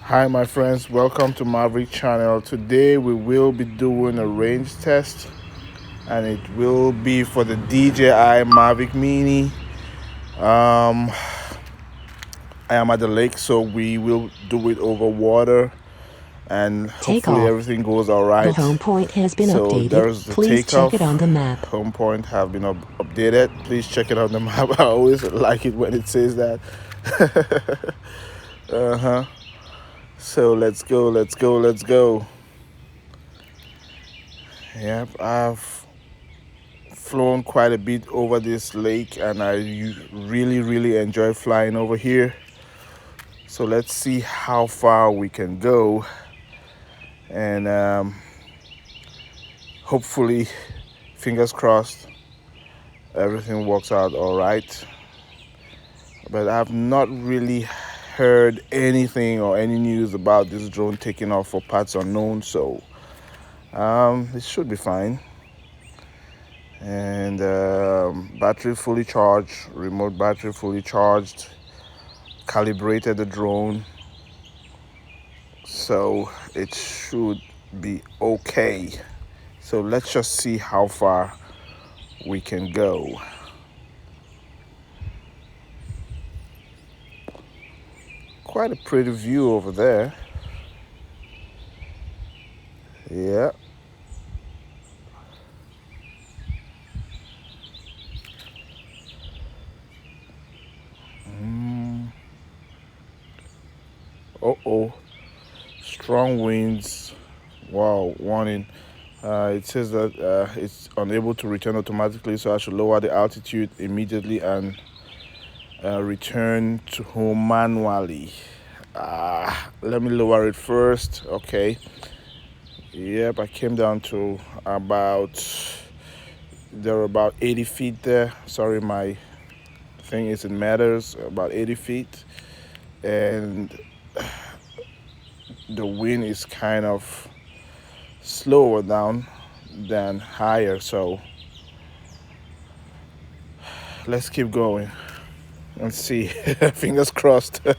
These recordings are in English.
Hi my friends, welcome to Mavic channel. Today we will be doing a range test and it will be for the DJI Mavic Mini. I am at the lake, so we will do it over water and hopefully Takeoff. everything goes all right. The home point has been So updated. there's the Please takeoff. check it on the map. Home point have been updated. Please check it on the map. I always like it when it says that. So let's go. Yep, I've flown quite a bit over this lake and I really enjoy flying over here. So let's see how far we can go, and hopefully, fingers crossed, everything works out all right. But I've not really heard anything or any news about this drone taking off for parts unknown, so it should be fine. And battery fully charged, remote battery fully charged, calibrated the drone, so it should be okay. So let's just see how far we can go. Quite a pretty view over there. Yeah. Uh-oh. Strong winds. Wow, warning. It says that it's unable to return automatically, so I should lower the altitude immediately and return to home manually. Let me lower it first. Okay. Yep, I came down to there were about 80 feet there. Sorry, my thing is in meters, about 80 feet. And the wind is kind of slower down than higher, so let's keep going and see. Fingers crossed. I'm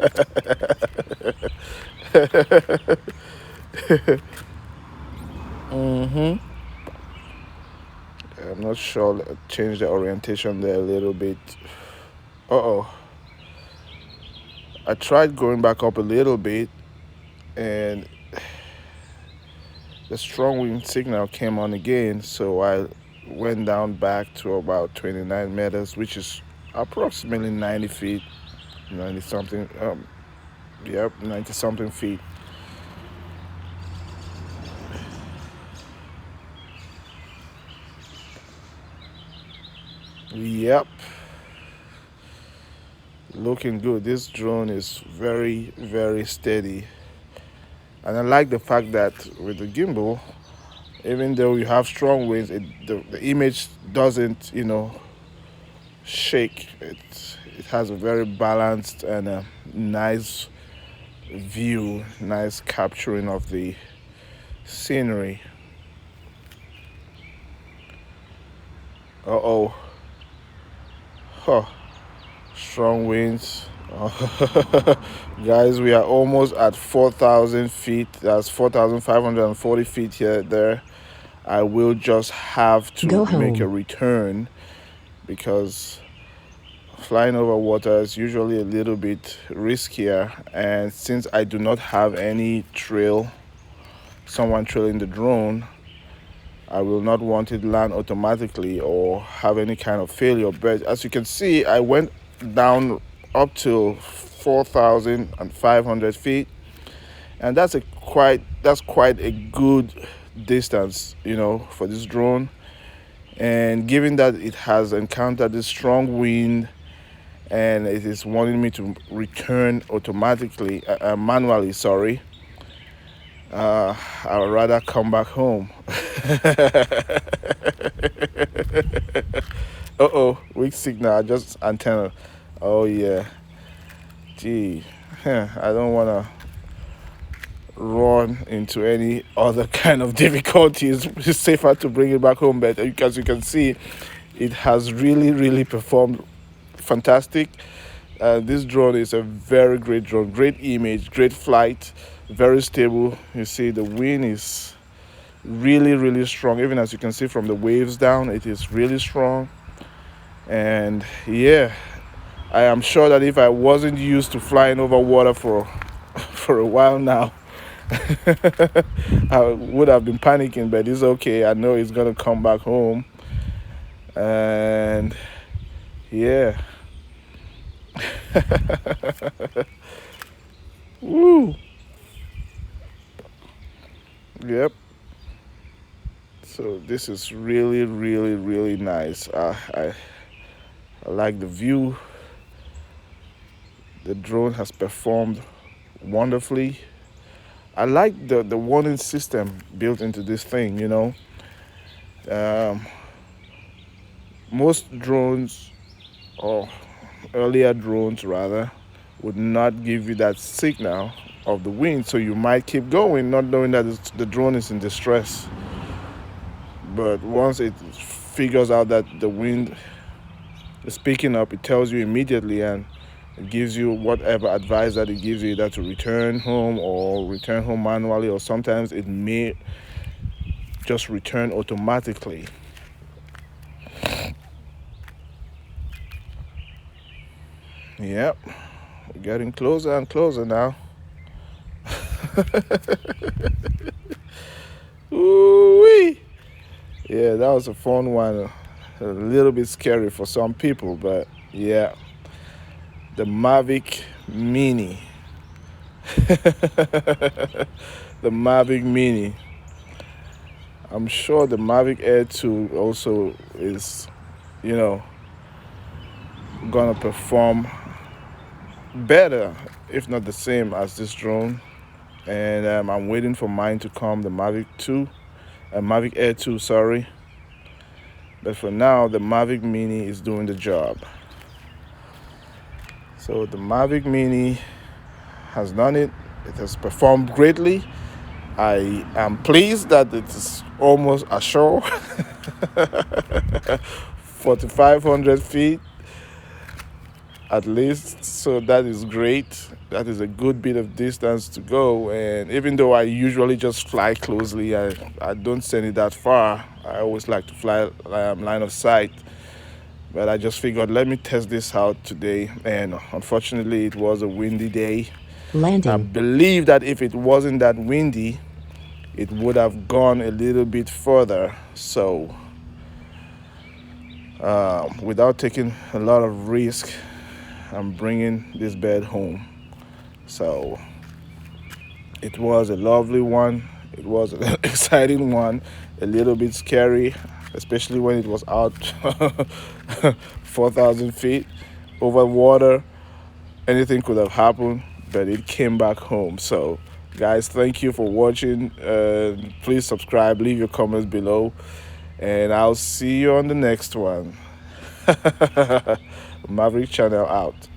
not sure. Change the orientation there a little bit. I tried going back up a little bit and the strong wind signal came on again, so I went down back to about 29 meters, which is approximately 90 feet, 90 something. Yep, 90 something feet. Yep, looking good. This drone is very steady, and I like the fact that with the gimbal, even though you have strong winds, the image doesn't, shake. It has a very balanced and a nice view, nice capturing of the scenery. Uh-oh. Huh. Strong winds. Guys, we are almost at 4,000 feet. That's 4,540 feet there. I will just have to make a return because flying over water is usually a little bit riskier, and since I do not have any someone trailing the drone, I will not want it land automatically or have any kind of failure. But as you can see, I went down up to 4,500 feet, and that's quite a good distance, for this drone. And given that it has encountered this strong wind and it is wanting me to return automatically, manually, sorry, I would rather come back home. Weak signal. I just antenna. Oh yeah. Gee, I don't want to run into any other kind of difficulties. It's safer to bring it back home. But as you can see, it has really performed fantastic. This drone is a very great drone, great image, great flight. very stable. You see the wind is really strong. Even as you can see from the waves down, it is really strong. And yeah, I am sure that if I wasn't used to flying over water for for a while now, I would have been panicking, but it's okay. I know it's gonna come back home. And yeah. Woo. Yep. So this is really nice. I like the view. The drone has performed wonderfully. I like the warning system built into this thing. Um, most drones, or earlier drones rather, would not give you that signal of the wind, so you might keep going not knowing that the drone is in distress. But once it figures out that the wind is picking up, it tells you immediately, and it gives you whatever advice that it gives you, either to return home or return home manually, or sometimes it may just return automatically. Yep, we're getting closer and closer now. Ooh-wee. Yeah, that was a fun one. A little bit scary for some people, but yeah. The Mavic Mini. The Mavic Mini. I'm sure the Mavic Air 2 also is, gonna perform better, if not the same as this drone. And I'm waiting for mine to come, the Mavic Air 2, sorry. But for now, the Mavic Mini is doing the job. So the Mavic Mini has done it. It has performed greatly. I am pleased that it is almost ashore. 4,500 feet at least, so that is great. That is a good bit of distance to go, and even though I usually just fly closely, I don't send it that far. I always like to fly line of sight, but I just figured let me test this out today, and unfortunately it was a windy day. Landing. I believe that if it wasn't that windy, it would have gone a little bit further, so without taking a lot of risk, I'm bringing this bird home. So it was a lovely one. It was an exciting one, a little bit scary, especially when it was out 4,000 feet over water. Anything could have happened, but it came back home. So guys, thank you for watching. Please subscribe, leave your comments below, and I'll see you on the next one. Maverick channel out.